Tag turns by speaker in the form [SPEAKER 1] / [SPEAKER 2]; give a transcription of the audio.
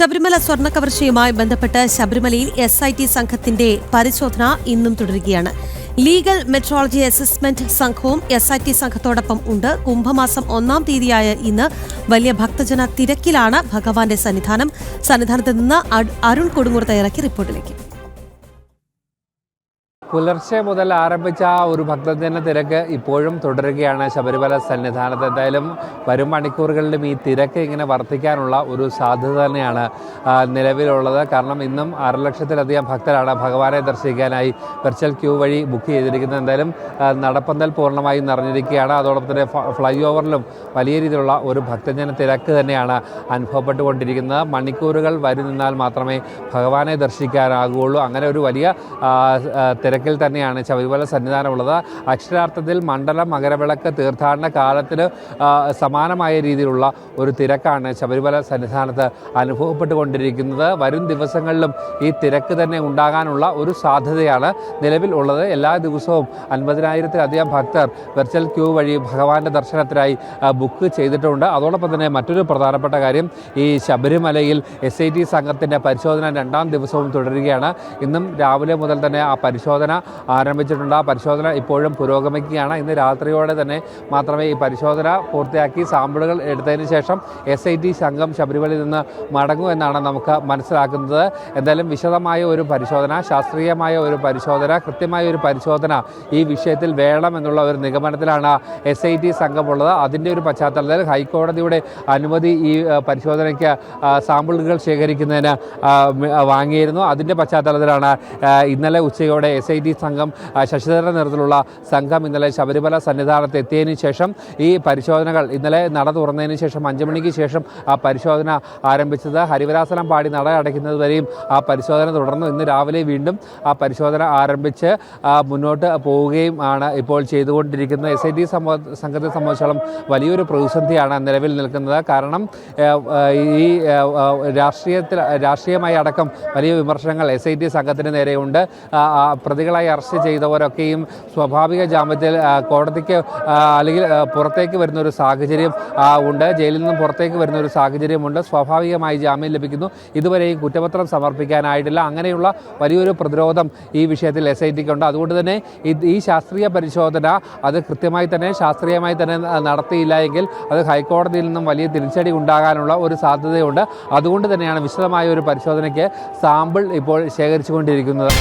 [SPEAKER 1] ശബരിമല സ്വർണ്ണക്കവർച്ചയുമായി ബന്ധപ്പെട്ട് ശബരിമലയിൽ SIT സംഘത്തിന്റെ പരിശോധന ഇന്നും തുടരുകയാണ്. ലീഗൽ മെട്രോളജി അസസ്മെന്റ് സംഘവും SIT സംഘത്തോടൊപ്പം ഉണ്ട്. കുംഭമാസം 1-ാം തീയതിയായ ഇന്ന് വലിയ ഭക്തജന തിരക്കിലാണ് ഭഗവാന്റെ സന്നിധാനത്ത് നിന്ന് അരുൺ കൊടുങ്ങൂർ തയ്യാറാക്കിയ റിപ്പോർട്ടിലേക്ക്.
[SPEAKER 2] പുലർച്ചെ മുതൽ ആരംഭിച്ച ഒരു ഭക്തജന തിരക്ക് ഇപ്പോഴും തുടരുകയാണ് ശബരിമല സന്നിധാനത്ത്. എന്തായാലും വരും മണിക്കൂറുകളിലും ഈ തിരക്ക് ഇങ്ങനെ വർദ്ധിക്കാനുള്ള ഒരു സാധ്യത തന്നെയാണ് നിലവിലുള്ളത്. കാരണം ഇന്നും 1,00,000-ലധികം ഭക്തരാണ് ഭഗവാനെ ദർശിക്കാനായി വെർച്വൽ ക്യൂ വഴി ബുക്ക് ചെയ്തിരിക്കുന്നത്. എന്തായാലും നടപ്പന്തൽ പൂർണ്ണമായും നിറഞ്ഞിരിക്കുകയാണ്. അതോടൊപ്പം തന്നെ ഫ്ലൈ ഓവറിലും വലിയ രീതിയിലുള്ള ഒരു ഭക്തജന തിരക്ക് തന്നെയാണ് അനുഭവപ്പെട്ടുകൊണ്ടിരിക്കുന്നത്. മണിക്കൂറുകൾ വരി നിന്നാൽ മാത്രമേ ഭഗവാനെ ദർശിക്കാനാകുകയുള്ളൂ. അങ്ങനെ ഒരു വലിയ തിരക്കിൽ തന്നെയാണ് ശബരിമല സന്നിധാനമുള്ളത്. അക്ഷരാർത്ഥത്തിൽ മണ്ഡലം മകരവിളക്ക് തീർത്ഥാടന കാലത്തിന് സമാനമായ രീതിയിലുള്ള ഒരു തിരക്കാണ് ശബരിമല സന്നിധാനത്ത് അനുഭവപ്പെട്ടുകൊണ്ടിരിക്കുന്നത്. വരും ദിവസങ്ങളിലും ഈ തിരക്ക് തന്നെ ഉണ്ടാകാനുള്ള ഒരു സാധ്യതയാണ് നിലവിൽ ഉള്ളത്. എല്ലാ ദിവസവും 50,000-ലധികം ഭക്തർ വെർച്വൽ ക്യൂ വഴി ഭഗവാന്റെ ദർശനത്തിനായി ബുക്ക് ചെയ്തിട്ടുണ്ട്. അതോടൊപ്പം തന്നെ മറ്റൊരു പ്രധാനപ്പെട്ട കാര്യം, ഈ ശബരിമലയിൽ SIT സംഘത്തിൻ്റെ പരിശോധന 2-ാം ദിവസവും തുടരുകയാണ്. ഇന്നും രാവിലെ മുതൽ തന്നെ ആ പരിശോധന ആരംഭിച്ചിട്ടുണ്ട്. ആ പരിശോധന ഇപ്പോഴും പുരോഗമിക്കുകയാണ്. ഇന്ന് രാത്രിയോടെ തന്നെ മാത്രമേ ഈ പരിശോധന പൂർത്തിയാക്കി സാമ്പിളുകൾ എടുത്തതിന് ശേഷം SIT സംഘം ശബരിമലയിൽ നിന്ന് മടങ്ങൂ എന്നാണ് നമുക്ക് മനസ്സിലാക്കുന്നത്. എന്തായാലും വിശദമായ ഒരു പരിശോധന, ശാസ്ത്രീയമായ ഒരു പരിശോധന, കൃത്യമായ ഒരു പരിശോധന ഈ വിഷയത്തിൽ വേണമെന്നുള്ള ഒരു നിഗമനത്തിലാണ് SIT സംഘമുള്ളത്. അതിൻ്റെ ഒരു പശ്ചാത്തലത്തിൽ ഹൈക്കോടതിയുടെ അനുമതി ഈ പരിശോധനയ്ക്ക് സാമ്പിളുകൾ ശേഖരിക്കുന്നതിന് വാങ്ങിയിരുന്നു. അതിൻ്റെ പശ്ചാത്തലത്തിലാണ് ഇന്നലെ ഉച്ചയോടെ SIT സംഘം ശശിധരന്റെ നേതൃത്വത്തിലുള്ള സംഘം ഇന്നലെ ശബരിമല സന്നിധാനത്ത് എത്തിയതിനു ശേഷം ഈ പരിശോധനകൾ ഇന്നലെ നട തുറന്നതിന് ശേഷം 5 മണിക്ക് ശേഷം ആ പരിശോധന ആരംഭിച്ചത്. ഹരിവരാസനം പാടി നട അടയ്ക്കുന്നത് വരെയും ആ പരിശോധന തുടർന്നു. ഇന്ന് രാവിലെ വീണ്ടും ആ പരിശോധന ആരംഭിച്ച് മുന്നോട്ട് പോവുകയും ആണ് ഇപ്പോൾ ചെയ്തുകൊണ്ടിരിക്കുന്നത്. SIT സംഘത്തെ സംബന്ധിച്ചോളം വലിയൊരു പ്രതിസന്ധിയാണ് നിലവിൽ നിൽക്കുന്നത്. കാരണം ഈ രാഷ്ട്രീയമായി അടക്കം വലിയ വിമർശനങ്ങൾ SIT സംഘത്തിന് നേരെയുണ്ട്. പ്രതികളായി അറസ്റ്റ് ചെയ്തവരൊക്കെയും സ്വാഭാവിക ജാമ്യത്തിൽ കോടതിക്ക് അല്ലെങ്കിൽ പുറത്തേക്ക് വരുന്ന ഒരു സാഹചര്യം ഉണ്ട്. ജയിലിൽ നിന്നും പുറത്തേക്ക് വരുന്ന ഒരു സാഹചര്യമുണ്ട്. സ്വാഭാവികമായി ജാമ്യം ലഭിക്കുന്നു. ഇതുവരെയും കുറ്റപത്രം സമർപ്പിക്കാനായിട്ടില്ല. അങ്ങനെയുള്ള വലിയൊരു പ്രതിരോധം ഈ വിഷയത്തിൽ SITക്കുണ്ട്. അതുകൊണ്ട് തന്നെ ഈ ശാസ്ത്രീയ പരിശോധന അത് കൃത്യമായി തന്നെ ശാസ്ത്രീയമായി തന്നെ നടത്തിയില്ല എങ്കിൽ അത് ഹൈക്കോടതിയിൽ നിന്നും വലിയ തിരിച്ചടി ഉണ്ടാകാനുള്ള ഒരു സാധ്യതയുണ്ട്. അതുകൊണ്ട് തന്നെയാണ് വിശദമായ ഒരു പരിശോധനയ്ക്ക് സാമ്പിൾ ഇപ്പോൾ ശേഖരിച്ചുകൊണ്ടിരിക്കുന്നത്.